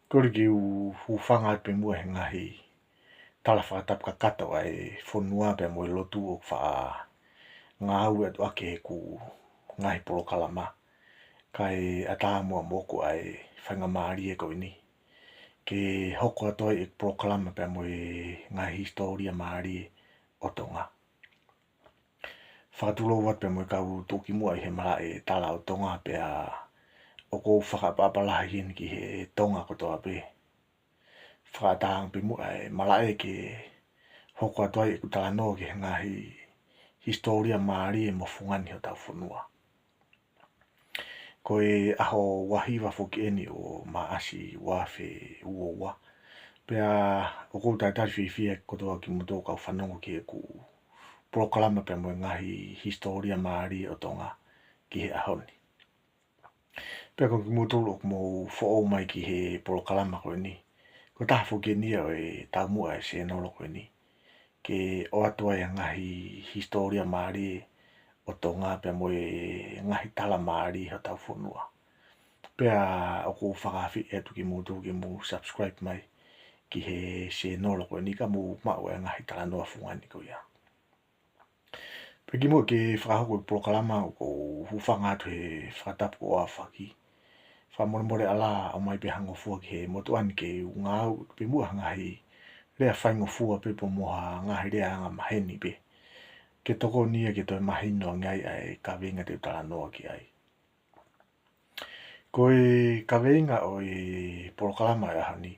Kore ki whanga pe mua he ngahi tala whakatap ka kato ai whonua pe mua lotu o wha ngā au atu ake ku ngahi polo kalama. Kai ata mua moku ai whainga maari e koe ni. Ke hoko atoi e polo kalama pe mua ngahi historia maari o tonga. Whakatulo wat pe mua kau toki mua i he mara e tala o tonga pe a o kou whakapapalahi hin ki he tonga kotoa pe. Whakatang pe mua e mara e ke hoko atoi e kutala no ki he ngahi historia maari e mofungani o tau whanua. Ko e aho wahiwa whoki eni o maasi wafe uowa. Pea o kou taitari whiwhia kotoa ki muto kau whanongo ki e ku proklama pe mua ngahi historia maari o tonga ki he ahoni. Pea ko ki muto lo mo whoo mai ki he proklama koe ni. Ko taha whoki eni o e tau mua e se nolo koe ni. Ke o atua e ngahi historia maari o tonga pe mua ngahi tala maari o tau whanua. Pea o kou whakawhi e tu ki muto ki mu subscribe mai ki he se nolo koe ni ka mu mau e ngahi tala noa whungani ko ia. Peki mua ke whakahoko i proklama o kou hufanga atu he whakatapu o a whaki. Whamoremore ala o mai pe hangofua ki he motuani ke ngau pe mua ngahi rea whaingofua pe po moha ngahi rea anga maheni pe. Ke toko nia ke toi mahino ngai ai ka venga te tala noa ki ai. Ko e ka venga o e proklama e ahani.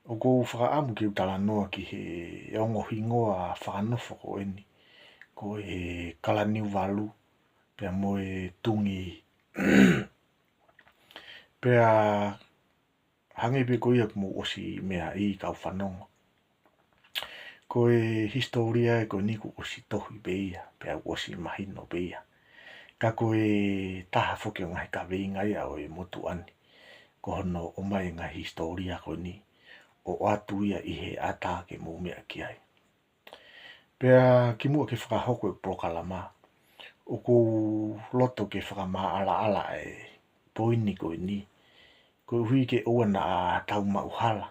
O kou whakaamu ki utala noa ki he ongo hingoa whakanofo ko eni. Ko e kalaniu walu pea mo e tungi. Pea hangi pe ko ia kumu osi mea i kau whanongo. Ko e historia e ko niku osi tohi beia pea osi mahino beia. Ka ko e taha whoki o ngahi ka veinga ia o e motu ani. Ko hono o mai ngā historia ko ni. O atu ia i he ata ke mō mea ki ai. Pea ki mua ke whakahoko e prokalama. O kou loto ke whakamaa ala ala e poini ko ni. Ko hui ke oana a tau mauhala.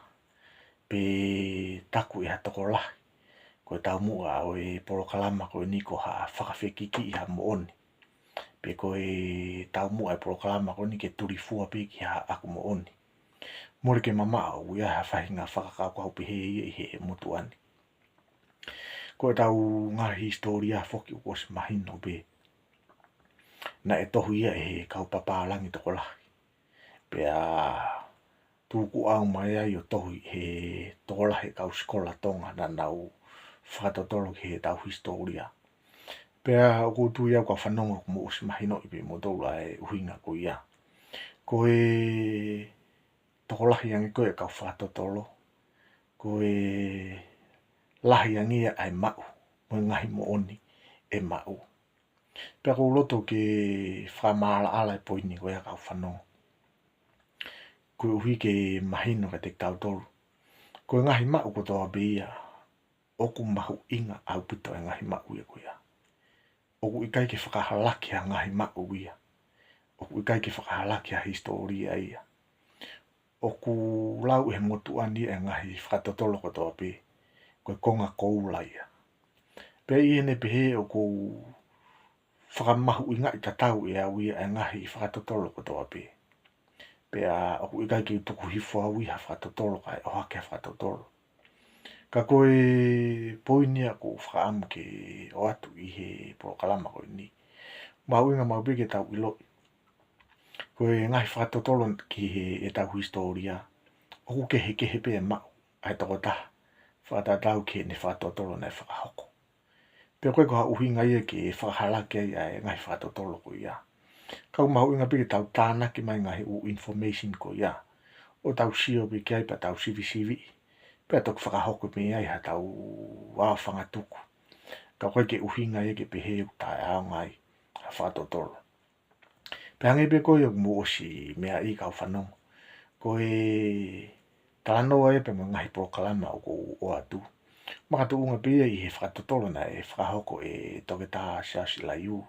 Pe taku e hatoko lahi. Ko tau mua o e prokalama ko ni ko ha whakawhekiki i ha mooni. Pe ko e tau mua e prokalama ko ni ke turifua pe ki ha aku mooni. Mori ke mama o ia ha whahinga whakakau pihe i he motuani. Ko e tau ngā historia whoki o kos mahino be. Na e tohu ia e kau papalangi toko lahi. Pea tūku au mai ai o tohu he toko lahi kau skola tonga na nau whakatotolo ki he tau historia. Pea o koutu iau ka whanongo kumu o si mahino i pe mo doula e uhinga ko ia. Ko e toko lahi angi koe kau whakatotolo. Ko e lahi angi ai mau. Mo ngahi mo oni e mau. Pea kou loto ke whamala ala e poini ko ia kau whanongo. Ko uhi ke mahino ka te tau tolu. Ko ngahi mau ko toa beia. Oku mahu inga au pito e ngahi mau ia ko ia. Oku ikai ke whakahalaki a ngahi mau ia. Oku ikai ke whakahalaki a historia ia. Oku lau e motuani e ngahi whakatotolo ko toa pe. Ko e konga koula ia. Pea i ene pehe o kou whakamahu inga i tatau e au ia e ngahi whakatotolo ko toa pe. Pea oku ikai ke tuku hifo au iha whakatotolo kai o hake whakatotolo. Ka koe poinia ko whakaamu ke o atu i he prokalama koe ni. Mau inga mau peke tau ilo. Koe ngahi whakatotolo ki he e tau historia. Oku kehe pe e mau. Ai toko taha. Whakatatau ke ne whakatotolo nei whakahoko. Pea koe ko ha uhinga ia ke whakahalake ai ngahi whakatotolo ko ia. Kau mau inga peke tau tānaki mai ngahi u information ko ia. O tau sio pe kia pa tau sivi. Pea tok whakahoko me ai ha tau wā whangatuku. Ka koe ke uhinga ia ke pehe u tae au ngai ha whakatotolo. Pea ngai pe koe o mo osi mea i kau whanong. Koe talanoa e pe mo ngahi prokalama o kou o atu. Makatu unga pia i he whakatotolo na e whakahoko e toke tā siasi la iu.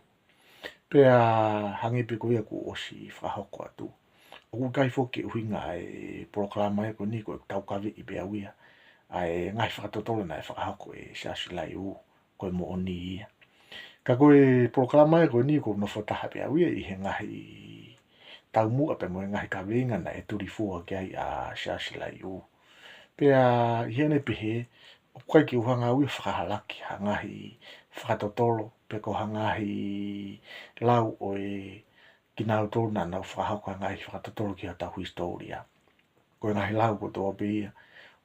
Pea hangi pe koe ku osi whakahoko atu. o kai foki uhinga ai proklama e ko ni ko tau kavi I be awia ai ngai whakatotolo na e whakahako e Sasilai u koe mo oni ia. Ka koe proklama e ko ni ko no whataha be awia I he ngahi tau mua pe mo ngahi ka venga na e turi fua ki ai a Sasilai u. Pea I hene pehe o kai ki uhanga ui whakahalaki ha ngahi whakatotolo pe ko ha ngahi lau o e kinau tolu na nau whakahako ha ngahi whakatotolo ki ha tau historia. Koe ngahi lau ko toa beia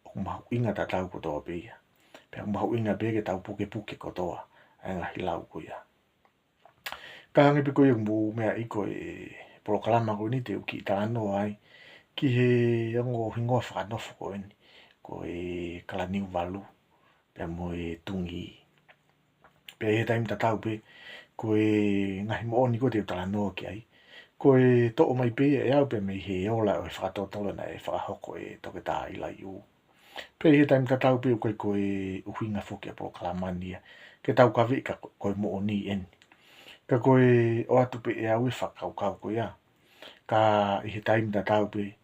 o mahu inga ta tau ko toa beia. Pea mahu inga bege tau puke puke ko toa ai ngahi lau ko ia. Ka hangi pe koe mbu mea I koe proklama ko ni te uki tāno ai ki he ango hingoa whakanofo ko ni. Ko e Kalaniu Walu pea mo e tungi. Pea he taimi tatau pe ko e ngahi mo oni ko te utala noa ki ai. Ko e toko mai pe e au pe me he ola o e whakatotolo na e whakahoko e toke tā I lai u. Pea he taimi tatau pe ko e uhinga foki a proklamania ke tau ka vika ko e mo oni eni. Ka ko e o atu pe e au e whakaukau ko ia. Ka I he taimi tatau pe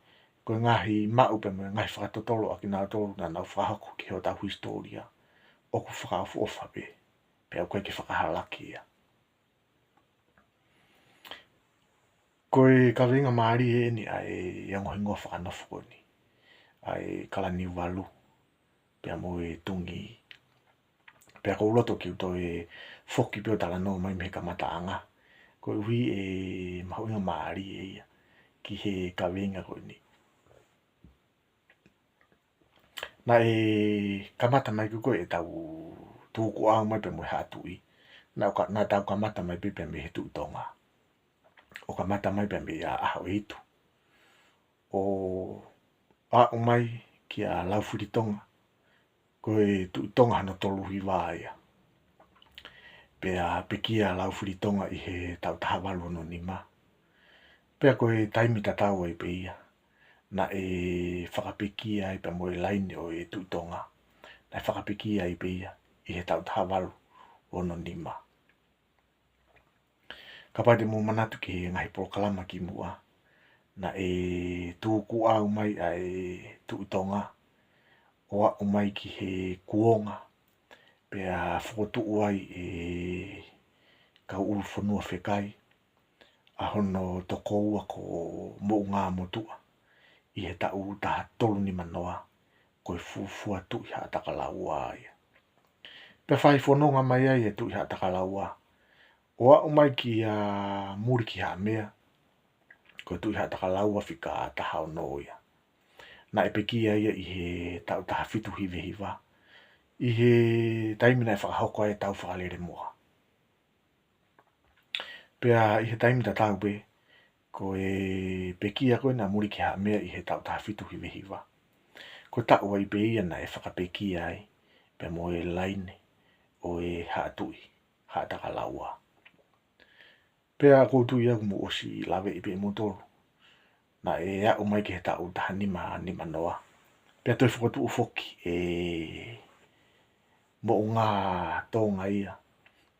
ko ngahi mau pe me ngahi whakatotolo a ki nā tolu na nau whakahoko ki ho tau historia. O ku whakaafu ofa pe. Pea koe ki whakahalaki ia. Koe ka venga maari e ni ai iango hingoa whakanofo ko ni. Ai Kalaniu Walu. Pea mo e tungi. Pea ko uloto ki uto e foki peo tala no mai me ka mataanga. Koe hui e mahuinga maari e ia. Ki he ka venga ko ni. Na e kamata mai kuko e tau tuku au mai pe mo hatui. Na tau kamata mai pe me he tu tonga. O kamata mai pe me a aho hitu. O a umai ki a laufuri tonga. Koe tu tonga no tolu hi waia. Pea pekia laufuri tonga I he tau tahawalu no nima. Pea koe taimi tatau ai pe ia. Na e whakapekia ai pe mo e laini o e tu tonga. Na e whakapekia ai pe ia. I he tau tahawalu o no nima. Ka pai te mo manatu ki he ngahi proklama ki mua. Na e tūku au mai ai tu tonga. Oa umai ki he kuonga. Pea whakotu ai e kau ulwhanua whekai. Ahono toko ua ko mo ngā motua. I he tau taha tolu ni manoa. Koe fufua tu I haa takalaua ia. Pea whai whanonga mai ai e tu I haa takalaua. Oa umai ki a muri ki haa mea. Koe tu I haa takalaua whika taha o no ia. Na e pekia ia I he tau taha fitu hive hiva. I he taimina e whakahoko e tau whakalere moa. Pea I he taimina tau pe, ko e pekia koe na muri ki haa mea I he tau taha fitu hive hiva. Ko tau ai pe ia na e whakapekia ai, pe mo e laine o e haa tui, haa takalaua. Pea koutu ia kumu osi lawe I pe motoro. Na e a umai ki he tau taha nima noa. Pea toi whakotu ufoki e mo ngā tonga ia.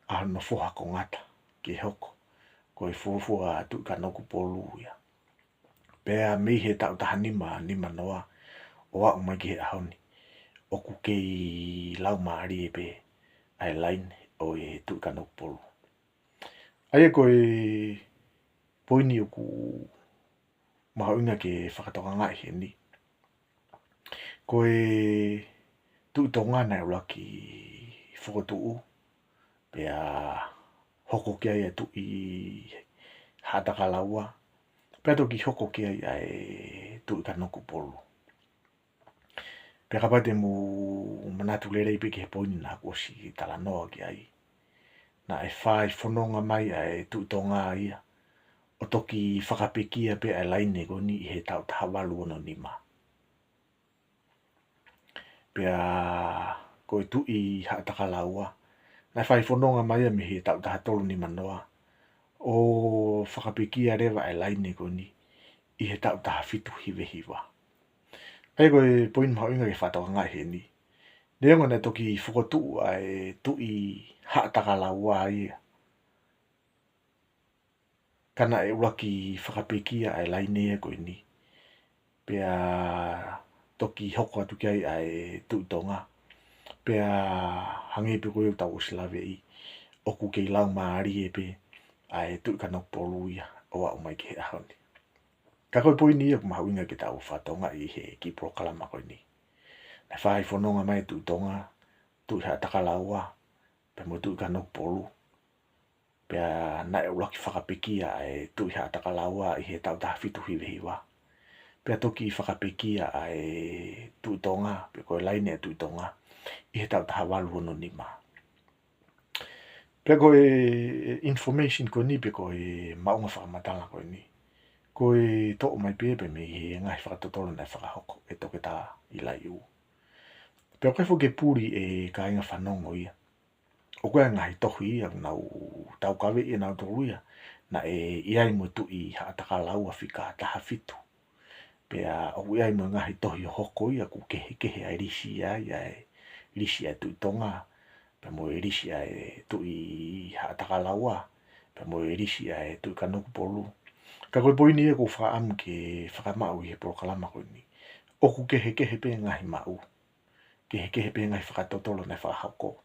Ahano foha ko ngata ki hoko. Ko e fufua tu ka noku polu ia. Pea mei he tau taha nima noa. O a umai ki he ahoni. Oku kei lau maari e pe. Ai line o e tu ka noku polu. Aia ko e poini oku mahoinga ke whakatoka ngai he ni. Ko e tu tonga nai ura ki whakotuu. Pea hoko ki ai tu I hataka laua. Pea toki hoko ki ai ai tu I ka noku polu. Pea kapate mu manatu lere I peke he poini na kosi tala noa ki ai. Na e whai whanonga mai ai tu tonga ia. O toki whakapekia pe ai laine ko ni I he tau tahawalu ono nima. Pea koe tu I hataka laua. Na whai whanonga mai a me he tau tahatolu ni manoa. O whakapekia rewa ai laine ko ni I he tau taha fitu hive hiva. Ai koe poin mahoinga ke whatoka ngai he ni. Neonga na toki whakotu ai tu I hataka laua ia. kana e waki whakapekia ai lainea koe ni. Pea toki hoko atu kai ai tuitonga. Pea hangepe koe tau usilawe i. Oku kei lau maari e pe ai tui kanok polu ia o wa umai ke ahoni. Ka koe poi ni aku mahawinga ke tau whatonga i he ki prokalama koe ni. Na whai whanonga mai tuitonga, tui ha takalaua, pe mo tui kanok polu. Pea na e ulaki whakapekia ai tui ha takalaua i he tau taha fitu hiwehiwa. Pea toki whakapekia ai tuitonga, pe koe laine e tuitonga, i he tau taha walu hono nima. Pea koe information koe ni pe koe maunga whakamatala koe ni. Koe to mai pepe me he ngai whakatotolo nei whakahoko e toke tā i lai u. Pea koe whuke puri e ka inga whanongo ia. O koe ngahi tohi ia nau tau kawe ia nau toru ia. Na e iai mo tu i haataka laua whika taha fitu. Pea o iai mo ngahi tohi hoko ia ku kehe ai risi ai tuitonga. Pea mo e risi ai tu i haataka laua. Pea mo e risi ai tu i kanoku polu. Ka koe poini e ko whaamu ke whakamau i he prokalama koe ni. Oku kehe pe ngahi mau. Kehe pe ngahi whakatotolo nei whakahoko.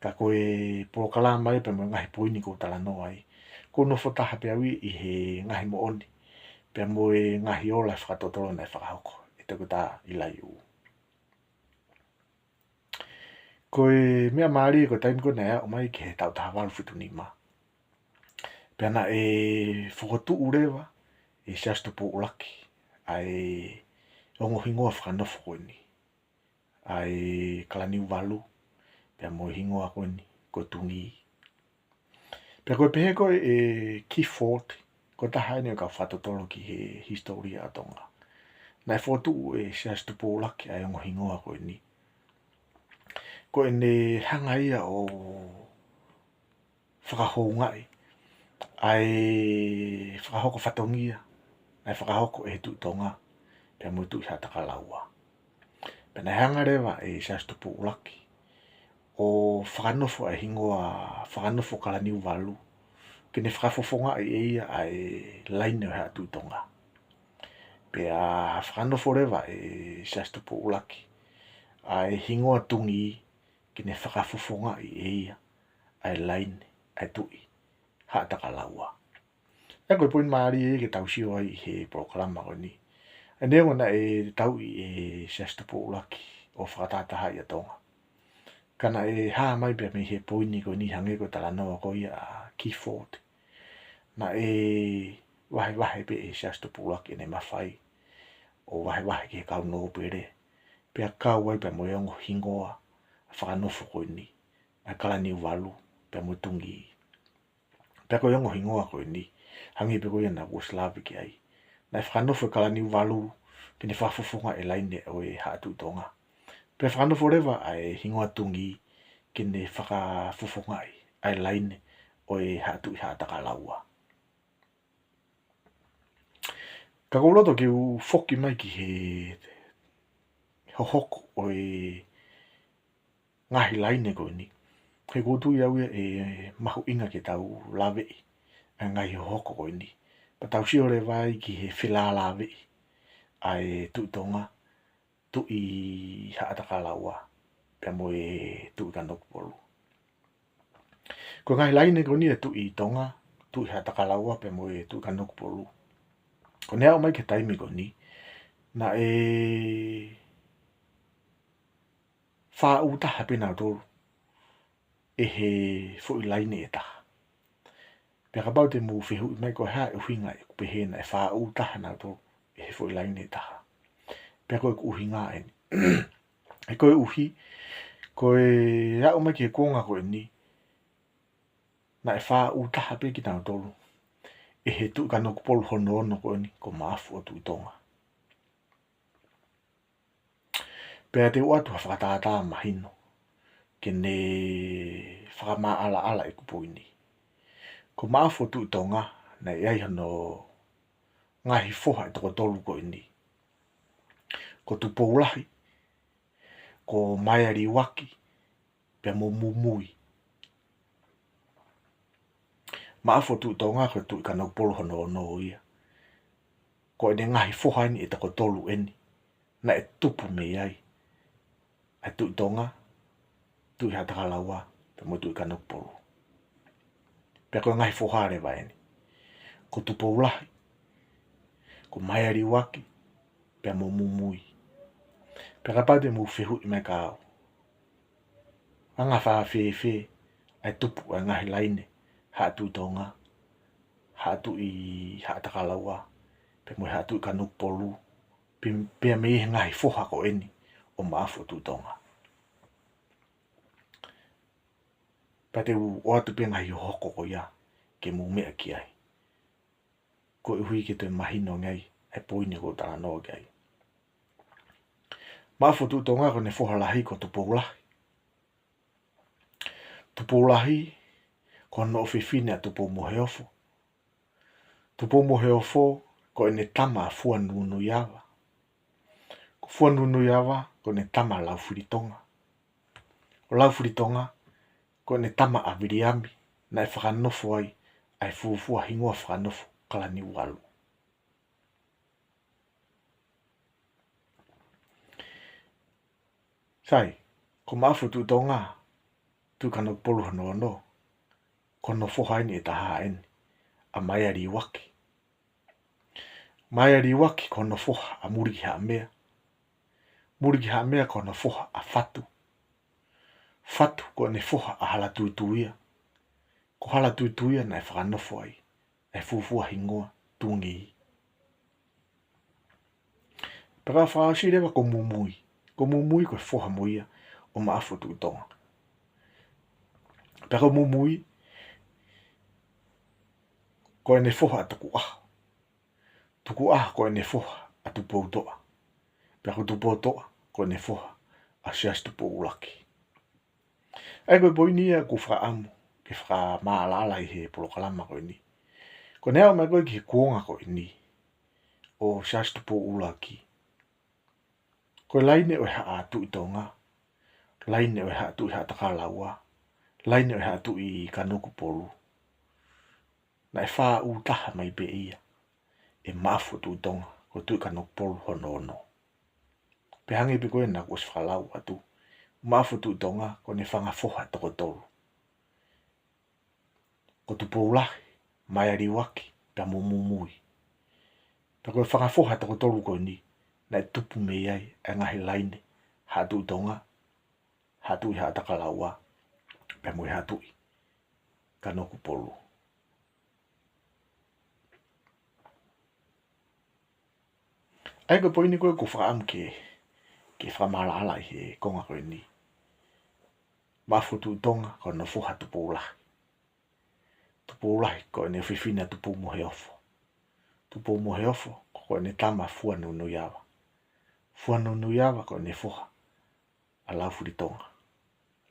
Ka koe prokalama e pe mo ngahi poini ko tala no ai. Ko no whataha pe awi i he ngahi mo oni. Pea mo e ngahi ola whakatotolo nei whakahoko. E toko tā i lai u. Koe mea maari ko taim ko nea o mai ke he tau taha walu fitu ni ma. Pea na e whakotu urewa e siastu po ulaki. Ai ongo hingoa whakanofo koe ni. Ai kalaniu walu. Pea mo hingoa koe ni. Ko tungi. Pea koe pehe koe e ki forte. Ko taha ene o ka whatotolo ki he historia atonga. Na e whakotu e siastu po ulaki ai ongo hingoa koe ni. Ko ene hanga ia o whakahongai. Ai whakahoko whatongia. Ai whakahoko e tuitonga. Pea mo tui hataka laua. Pea na hanga rewa e siastu po ulaki. O whakanofo ai hingoa whakanofo kalaniu walu. Kene whakafofonga i eia ai laine o hea tuitonga. Pea whakanofo rewa e siastu po ulaki. Ai hingoa tungi kene whakafofonga i eia ai laine ai tui hataka laua. E koe poin maari e ke tau sio ai he prokalama koe ni. E neo na e tau i e siastu po ulaki o whakatataha i atonga. Kana e haa mai pia me he poini koe ni hange koe tala noa koe ia ki forte. Na e wahe pe e siastu po ulaki ne mawhai. O wahe ke kau no pere. Pea kau wai pia mo yongo hingoa whakanofo koe ni. Na kalani walu pia mo tungi. Pea koe yongo hingoa koe ni. Hangi pe koe na Yugoslavi ki ai. Na whakanofo kalani walu kene whafofonga e laine o e hatu tonga. Pea whakanofo rewa ai hingoa tungi kene whakafofonga ai laine o e hatu i hataka laua. Ka kouloto ki u whoki mai ki he hohoko o e ngahi laine koe ni. He koutu i au e mahu inga ke tau lawe i. A ngahi hohoko koe ni. Pa tau si ore vai ki he whila lawe i. Ai tuitonga tu i haataka laua. Pea mo e tu i kanoku polu. Ko ngahi laine koe ni e tu i tonga. Tu i haataka laua pea mo e tu i kanoku polu. Ko nea o mai ke taimi koe ni. Na e wha utaha pena tolu. E he fo i laine e taha. Pea ka pau te mu whihu i mai koe haa e uhinga e kupehena e wha utaha na tolu. E he fo i laine e taha. Pea koe ku uhinga e ni. E koe uhi. Koe ea o mai ke konga koe ni. Na e wha utaha pe ki tau tolu. E he tu kanoku polu hono ono koe ni. Ko maafu o tuitonga. Pea te uatu ha whakatata mahino. Kene whakamaa ala e kupoini. Ko maafu o tuitonga. Na iai hano ngahi foha e toko tolu koe ni. Ko tupoulahi. Ko maiari waki. Pea mo mumui. Maafo tu tonga ko tu ka no polo hono no ia. Ko e ngahi fohaini e tako tolu eni. Na e tupu me ai. E tu tonga, tu i hataka laua, pe mo tu i ka no polo. Pe ko ngahi fohare vai eni. Ko tupo ulahi. Ko maiari waki, pe mo mumui. Pe kapate mo fehu i me kao. Anga wha fe, ai tupu e ngahi laine, ha tu tonga, ha tu i hataka laua, pe mo ha tu i ka no polo. Pea me i ngahi foha ko eni, o maafo tu tonga. Pa te o atu pe ngahi hoko ko ia, ke mo mea ki ai. Ko i hui ke te mahino ngai, e poine ko tana no gai. Maafo tu tonga ko ne foha lahi ko tupo ulahi. Tupo ulahi, ko no fifine a tupo moheofo. Tupo moheofo, ko e ne tama fua nunu iawa. Ko fua nunu iawa, ko ne tama laufuritonga. O laufuritonga, ko ne tama aviriami, na e whakanofo ai, ai fuafua hingoa whakanofo, kala ni walu. Sai, ko maafo tu tonga, tu kano polo no, ko no fohaini e taha eni, a maiari waki. Maiari waki ko no foha a muriki ha mea. Muriki ha mea ko no foha a fatu. Fatu ko ne foha a hala tuituia. Ko hala tuituia na e whakanofo ai, e fuafua hingoa tungi. Pera whaasirewa ko mumui. Ko mumui ko e foha moia o maafo tu tonga. Pera mumui ko e ne foha a tuku aho. Tuku aho ko e ne foha a tupo utoa. Pera tupo utoa ko e ne foha a sias tupo ulaki. Ego poini ia ko whaamu ke wha maalala i he polokalama ko ini. Ko nea mai koe ki he kuonga ko ini o sias tupo ulaki. Ko laine o haa tu i tonga. Laine o haa tu i haa takalaua. Laine o haa tu i kanuku polu. Na e wha utaha mai be ia. E maafo tu tonga ko tu i kanuku polu hono ono. Pe hangi pe koe na kos whalau atu. Maafo tu tonga ko ne whanga foha toko tolu. Ko tu poulahi, maiari waki, pe mumui. Pe koe whanga foha toko tolu ko ni. Na e tupu me ai, e ngahi laine, hatu tonga, hatu i hataka laua, pe mui hatu i, kanoku polu. Aiko poini koe ko whaam ke whamala ala i he konga koe ni. Maafo tu tonga ko no foha tu poulahi. Tu poulahi ko ne whiwhina tu po mohe ofo. Tu po mohe ofo ko ne tama fua nunu iawa. Fua nunu iawa ko ne foha a laufuritonga.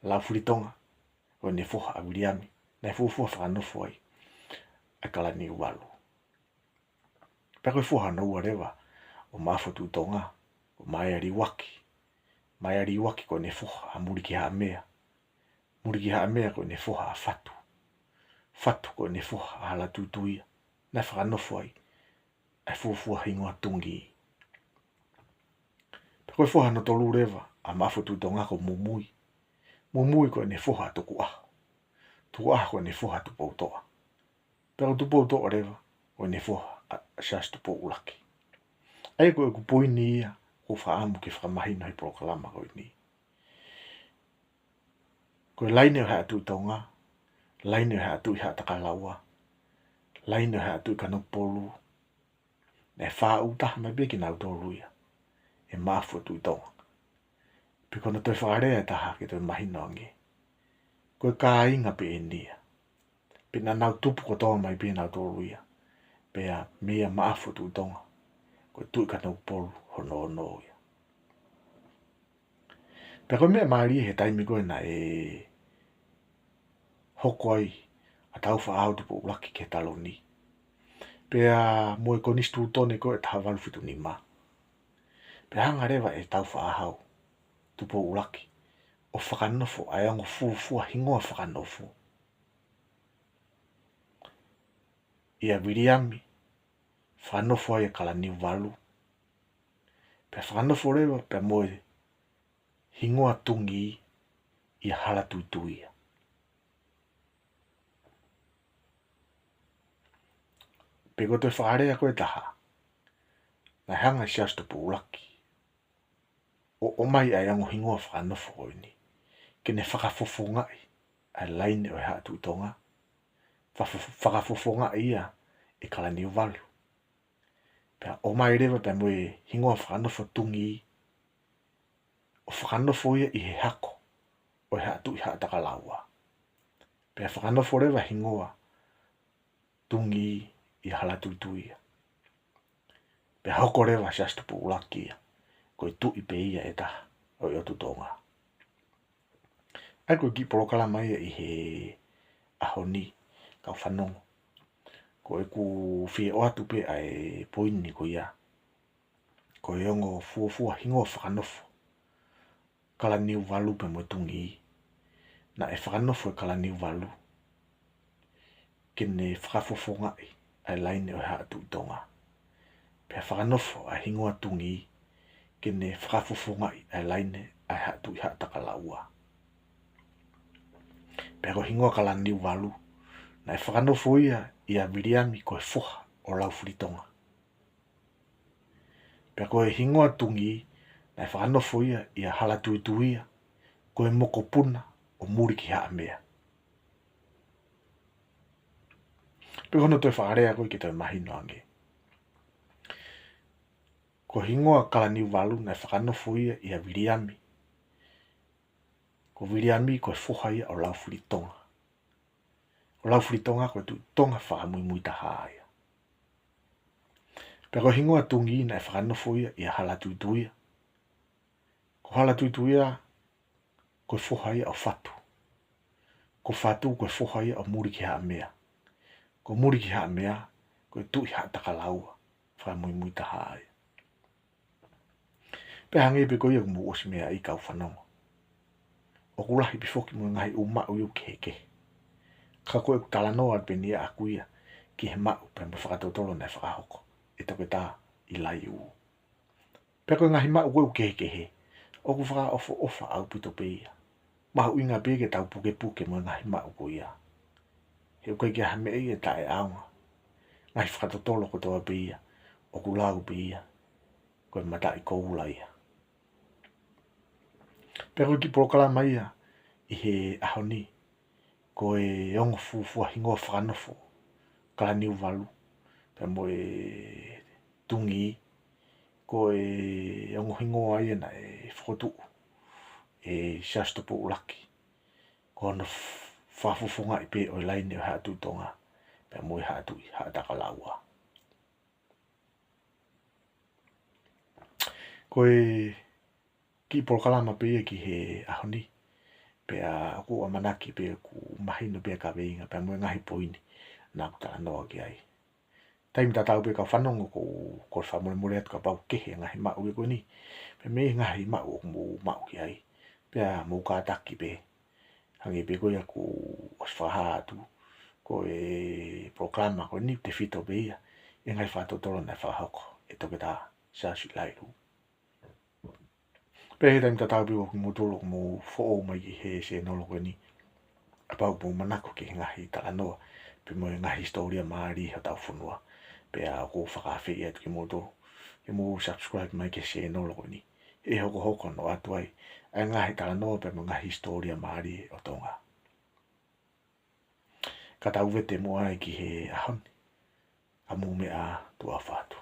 Laufuritonga ko ne foha a wiriami. Na fuafua whanofo ai. A kala ni walu. Peko foha no warewa o maafo tu tonga. O maiari waki. Maiari waki ko ne foha a muriki haa mea. Muriki haa mea ko ne foha a fatu. Fatu ko ne foha a hala tutuia. Na whanofo ai. A fuafua hingoa tungi. Peko foha no tolu rewa a maafo tu tonga ko mumui. Mumui ko ne foha a tuku aho. Tuku aho ko ne foha tupo utoa. Pero tupo utoa rewa ko ne foha a sias tupo ulaki. Ai ko e kupoini ia ko whaamu ke whamahina hi proklama ko ni. Ko e laine o hea tu tonga. Laine o hea tu i hea takalaua. Laine o hea tu i kanopolu. Ne wha utaha mai beki nau tolu ia. E maafo tu tonga. Piko na toi whakarea taha ke toi mahina ange. Ko e ka inga pe e nia. Pina nau tupu ko toa mai pe nau tolu ia. Pea mea maafo tu tonga. Ko e tu i kanopolu hono ono ia. Pea koe mea maari he taimi koe na e hoko ai a tau wha au tupo ulaki ke talo ni. Pea mo e konistu tone koe taha walufitu ni ma. Pea hanga rewa e tau wha ahau tupo ulaki. O whakanofo ai ango fuafua hingoa whakanofo. ia viriami, whanofo ai kala ni walu. Pe whanofo rewa pe moe hingoa tungi ia hala tuituia. Pe ko te whaarea koe taha, na hanga siasto po ulaki. O mai ai ango hingoa whanofo koe ni, kene whakafofongai, ai laine o haa tuitonga. Whakafofongai ia e kala ni walu. Pea o mai rewa pe moe hingoa whanofo tungi, o whanofo ia i he hako, o haa tui haa takalaua. Pea whanofo rewa hingoa tungi i hala tuituia. Pea hoko rewa siasto po ulaki ia, koe tui pe ia e taha, o i o tutonga. Ai koe ki porokala mai i he ahoni, kau whanongo. Ko e ku whie o atu pe ai poini ko ia. Ko e ongo fuafua hingoa whakanofo. Kala niu walu pe mo tungi. Na e whakanofo e kala niu walu. Kene whakafofo ngai ai laine o haa tuitonga. Pea whakanofo a hingoa tungi. Kene whakafofo ngai ai laine ai haa tui haa takalaua. Pea ko hingoa kala niu walu. Na e whakanofo ia viriami koe foha o lau whiritonga. Pea koe hingoa tungi, na e whakanofo ia hala tuituia, koe moko puna o muriki haa mea. Pea hono toi whaarea koe ki toi mahino ange. Ko hingoa kala niu walu, na e whakanofo ia viriami. Ko viriami koe foha ia o lau whiritonga. O lau whiritonga koe tu tonga whaamui mui taha ia. Pea ko hingoa tungi na e whakanofo ia hala tuituia. Ko hala tuituia koe foha ia o whatu. Ko whatu koe foha ia o muriki haa mea. Ko muriki haa mea koe tui haa takalaua. Whaamui mui taha ia. Pea hangi pe koe ia kumu osi mea i kau whanongo. O kulahi bifoki mua ngahi umau iu keke. Ka koe talanoa at penia aku ia ki he mau pe me whakatautolo na e whakahoko. E toke tā i lai u. Pea koe ngahi mau koe keke he. O ku whaka ofa au pito pe ia. Mahu inga peke tau puke mua ngahi mau koe ia. He koe kia hame ia ta e aunga. Ngahi whakatautolo ko toa pe ia. O ku lau pe ia. Koe mata i koula ia. Pea koe ki porokala mai ia. I he ahoni. Koe ongo fufua hingoa whakanofo. Kala niu walu. Pea moe tungi. Koe ongo hingoa ia na e whakotu. E siasto po ulaki. Ko ono whafufunga i pe o laine o haa tuitonga. Pea moe haa tui haa takalaua. Koe ki porokalama pe ia ki he ahoni. Pea ku a manaki pe ku mahino pe ka veinga. Pea moe ngahi poini. Nā kutala noa ki ai. Taimi tatau pe ka whanongo ko whamore more atu ka pau kehe ngahi mau e koe ni. Pe me ngahi mau o mu mau ki ai. Pea mou ka taki pe. Hangi pe koe aku oswhaha atu. Ko e proklama ko ni te whito pe ia. E ngai whatotoro na whahoko. E toke tā sāsi lairu. Pe he taimi tatau pe ko mutolo mo fo mai ki he se nolo koe ni. A pau po manako ki ngahi tala noa. Pe mo ngahi historia maari ha tau whunua. Pe a ko whakawhi e atu ki mutolo. Ke mo subscribe mai ke se nolo koe ni. E hoko no atu ai. Ai ngahi tala noa pe mo ngahi historia maari o tonga. Ka tau vete mo ai ki he ahoni. A mo mea tua whatu.